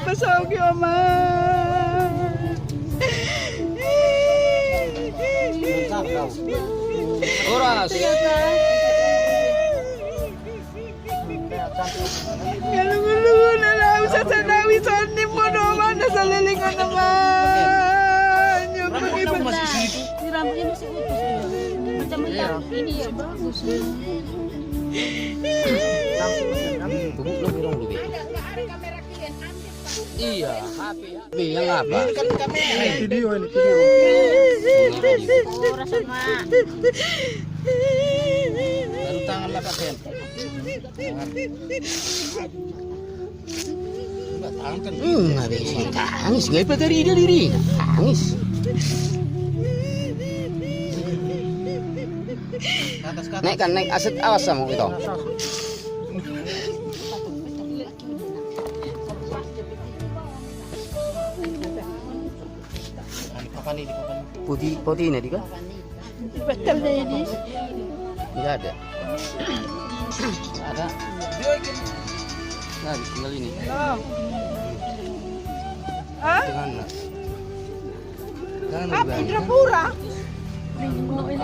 Pasok yung ama. Oras. Galungo na lang sa sanawi sa anim mo naman. Nasa lilingan naman. Yung pag-ibig na. Sirama yan si Utos. Macam yang ini ya bagus. Iya, happy. Yang apa? Video ini. Ora sama. Baru tangan lah Pak Sen. Tangan kan. Habis tangis, gak apa dari diri. Tangis. Naik kan, naik aset awas sama itu. Putih ini kan? Betul na ini. Enggak ada. Enggak ada. Nah, tinggal ini. Ah? Jangan. Ah, Indrapura?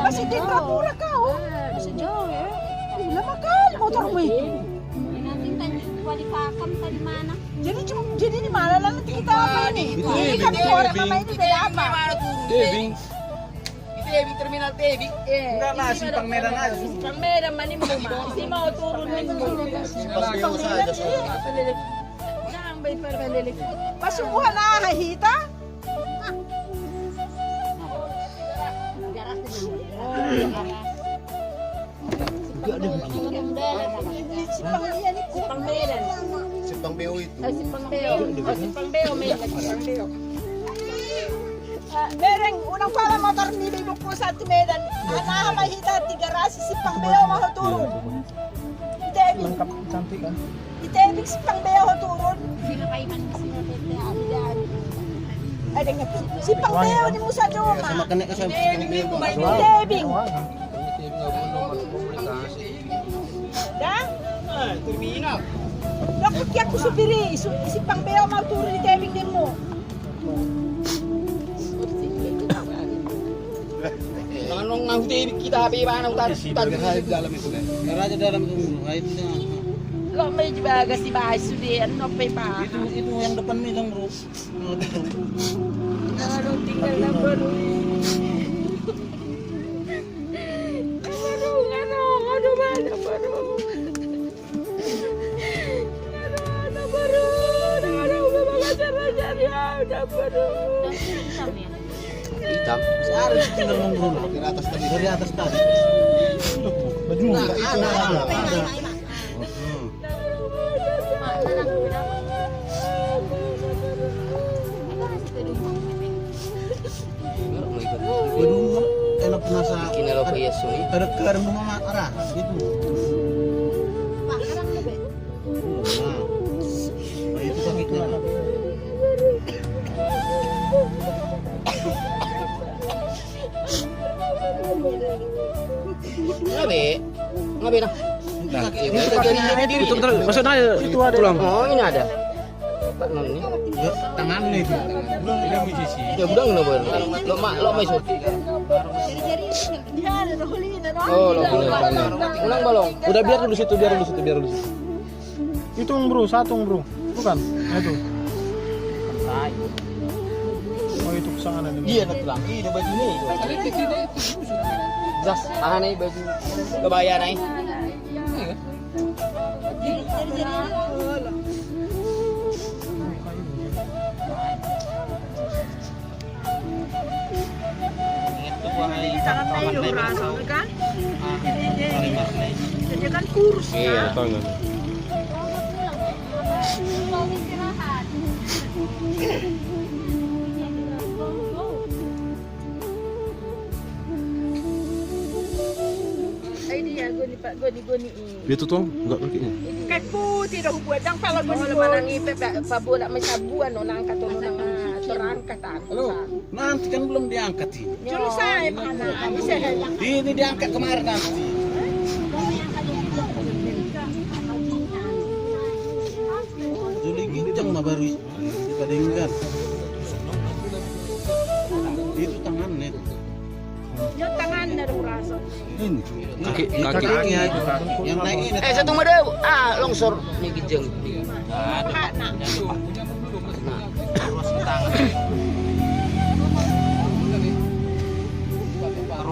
Kasi Indrapura ka, oh. Sa jauh ya. Lama kali motor mo eh. Natin tadi pakam tadi mana? Jadi di mana lang nanti kita apa ini? Ini kami orang mama ini dari apa? Tebing. Tebing terminal Tebing. Enggak lah, simpang Medan aja. Simpang Medan mani mo ma. Si mau turun dulu. Simpang saja. Jangan baik perbalik. Pasubuhan na hahita? Simpang Medan itu. Simpang Medan. Simpang Beo itu. Simpang Beo. Simpang Beo Medan. Simpang Beo. Mereng, unang pala motor nilibok ko sa Medan. Anaha mahita, tigarasi Simpang Beo mahutulog. Itebing. Cantik kan? Itebing Simpang Beo mahutulog. Sila kaiman kasi natin. Ada ngerti. Simpang Beo di Musa Joma. Sama kena ke Simpang Beo. Itebing. Dah? Terminal. Nakut kaya ko subiri. Simpang Beo mahutulog itebing din mo. Anong nahuti kita happy ba nang Biar di dalam itu kan. Biar aja dalam itu. Itu. Lo may baga si bahay sudi. Ano pa pa? Itu yang depan nih dong, Bro. Ano tinggal na baru. Ano ba na baru? Ano baru? Ano ba mga sarajari? Ano baru? hitam. Harus tinggal nongkrong dari atas tadi. Dari atas tadi. Baju enggak itu ada. Enak nasa Kinalo pa Yesu ni. ada keadaan rumah arah gitu. Nah, itu sakitnya. Ngabe nah. Itu maksudnya itu ada tulang. Oh, ini ada. Pak Non ini. Ya, tangannya itu. Belum tidak bisa sih. Ya budang na boy. Lo mai so. Oh, lo ulang balong. Udah biar dulu situ. Itu bro, satu bro. Bukan? Nah, itu. Oh, itu kesangan ada. Iya na tulang. Ini baju ni. Jas, nih baju kebaya nih. Tangan tayo rasa kan? Jadi kan kurus Iya, kan? tangan. Ay dia goni pak goni. Itu tuh enggak kakinya. Kay putih dah buat dang pala goni manang ipe pabo nak masabuan no nang katono nang terangkatan. Halo, nanti kan belum diangkat ini. Curi saya mana? Bisa yang Ini diangkat kemarin nanti. Juli gincang mah baru dibandingkan. Itu tangannya itu. yung tangan na rasa. Ini. Kakinya itu. Yang naik ini. Satu mada longsor ni gijeng. Pahat na.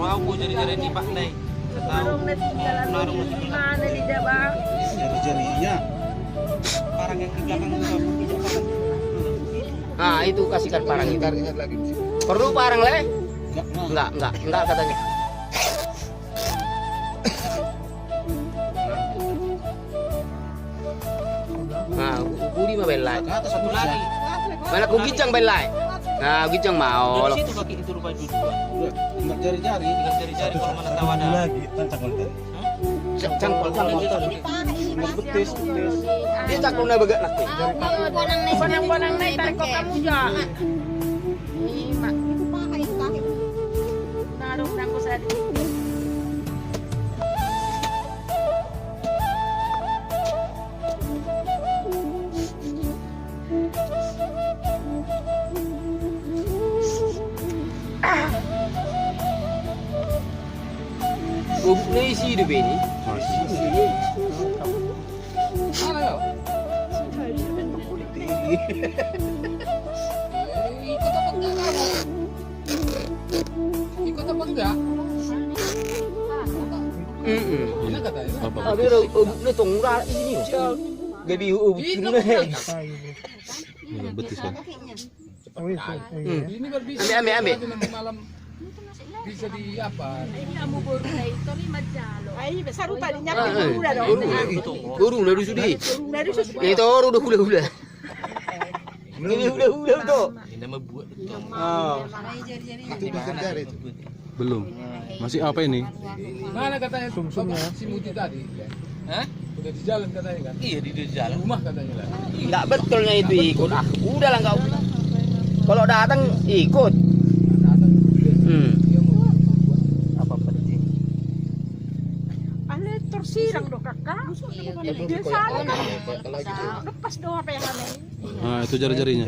Aku jari-jari ni Pak Nay. Marong na dalam mana di bawah. Jari-jarinya. Parang yang ke belakang itu. Nah, itu kasihkan parang itu. Perlu parang le? Enggak. Enggak katanya. Nah, budi mah belai. Ke atas satu lagi. Mana ku gijang belai. Nah, gijang mau. Dari situ kaki itu rupanya duduk. Enggak jari-jari. Tinggal jari-jari kalau mana tahu ada. Lagi tancang tadi. Cangkol. Betis. Dia cakung na bagak nak. Bonang-bonang na tarik ko kamu ya. Ini mak. Narong nang ko sa Gubuk ni isi hidup ini. Ikut apa enggak? Enak katanya. Abi gubuk ni tongra ini. Gabi gubuk ni. Betis kan. Ini baru bisa. Ambil. Malam bisa di apa? Ay, saru tadi nyakit udah dong. Burung dari sudi. Dari susu. Itu orang udah hula. Ini hula tu. Ini mah buat betul. Belum. Masih apa ini? Mana katanya sumsumnya si Muti tadi? Hah? Udah di jalan katanya kan? Iya di jalan. Rumah katanya lah. Enggak betulnya itu ikut. Udah lah kau. Kalau datang ikut. Apa penting? Ale tersirang do kakak. Dia salah kan. Lepas do apa yang aneh. Nah, itu jari-jarinya.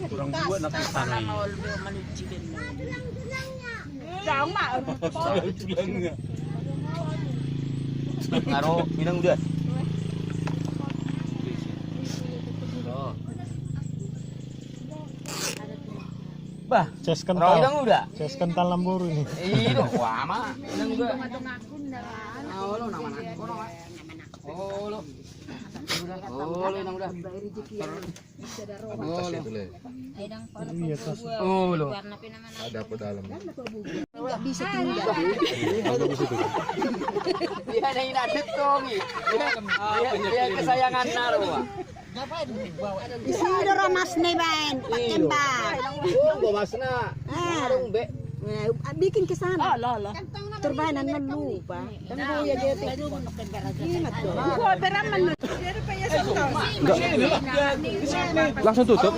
Kurang buat nak sana. Jangan mak. Tulangnya. Ngaro minang udah. Bah, Ces orang minang udah. Ces kental lamburu ini. Iya, wah mah minang udah. Oh, lo nama nak. Oh, lo. Oh, lo minang udah. Iya, tas. Oh, lo. Ada apa dalam? Dia ada yang ada tong. Dia kesayangan Naro. Isi ramas nih ban, pakembang. Gua masna. Arung be. bikin ke sana. Turbanan man lupa. Tanggo ya dia. Ingat dong. Kuha, peraman nun. Pero pa yan sa to. Langsung tutup.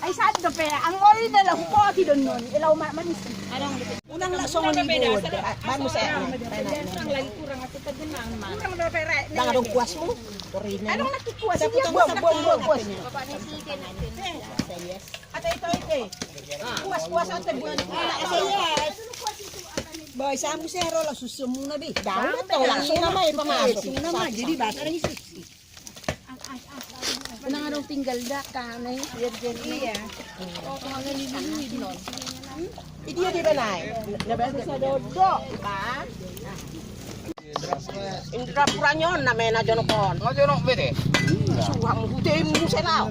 Ay sa atin pe, ang oil na lang ko aki doon nun. Ilaw manis. Unang lasong ni bod. Bago sa ang lagi kurang at ito din man. Kurang daw pera. Dangadong kuwas mo. Torina. Anong nakikuwas? Sa buong kuwas. At ito. Kuwas at buwan. Yes. Boy, sa mo sero lang susumong na bi. Dapat to lang so na may pamasok. Naman, jadi bata rin susi. Nang anong tinggal da ka na virgin iya. O kung ano nililuwid nun. Idi di ba nay? Nabasa sa dodo, ba? Indra puranyon na may na jono kon. Ngo jono bete. Suhang hutay mo sa lao.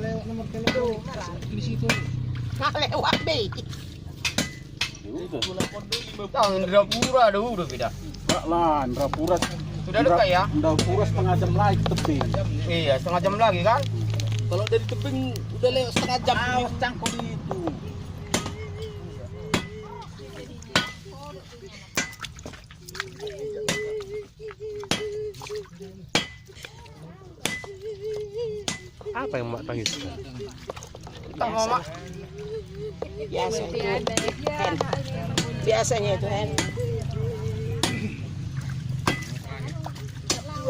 Nakalewa be. Tahu Indrapura ada udah beda. Enggak lah, Indrapura. Sudah dekat ya? Indrapura setengah jam lagi ke tebing. Iya, setengah jam lagi kan? Kalau dari tebing udah lewat setengah jam. Cangkul itu. Apa yang Mak tangiskan? Tak mama. Biasa itu. Biasanya itu kan.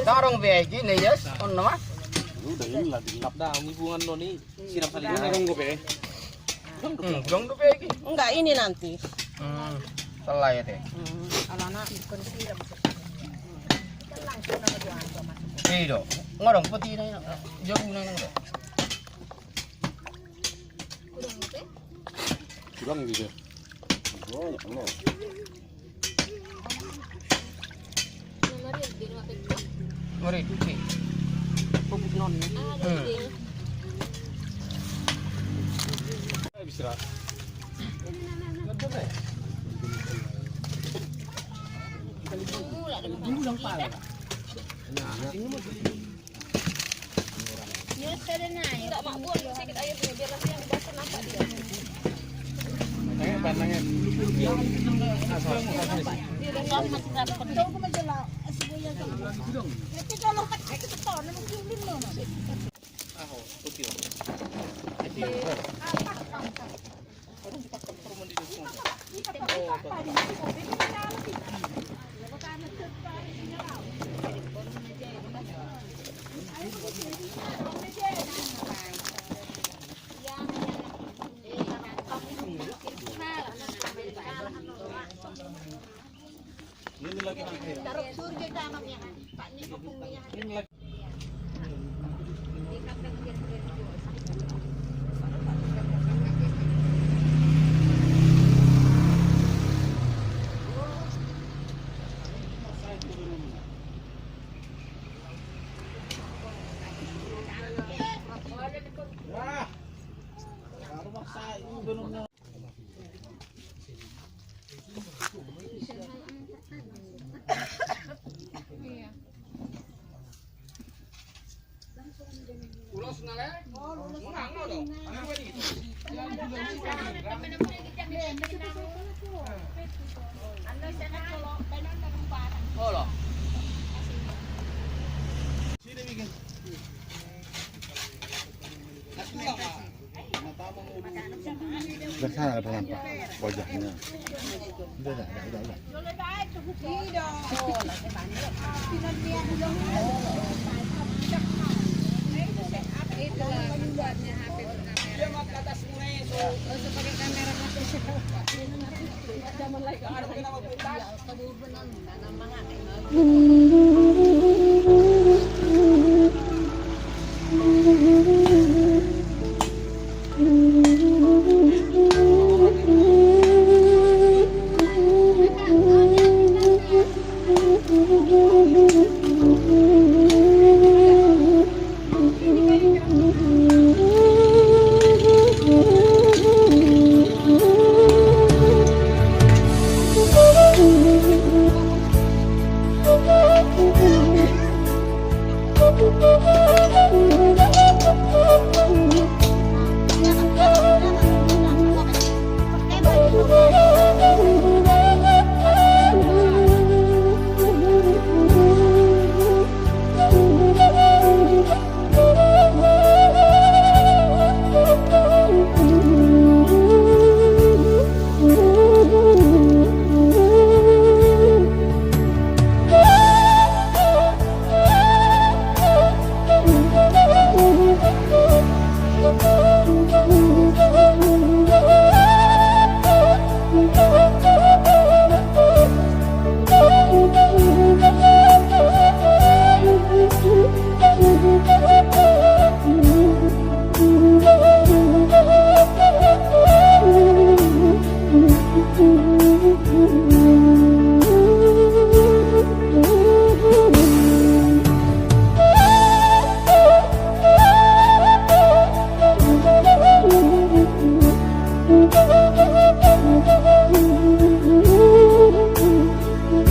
Tarong VG nih yes, on nama. Udah ini lah dilap dah hubungan lo nih. Siram salin Belum tuh VG. Enggak ini nanti. Salah ya teh. Iya, ngorong putih nih, jauh nih nggak. Kurang gitu. Oh, ya Allah. Mari, sih. Bubuk non. Bisa. Dari sana ada nampak wajahnya. Udah.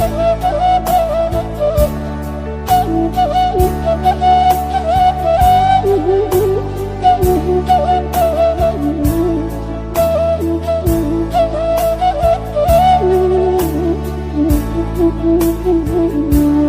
Thank you.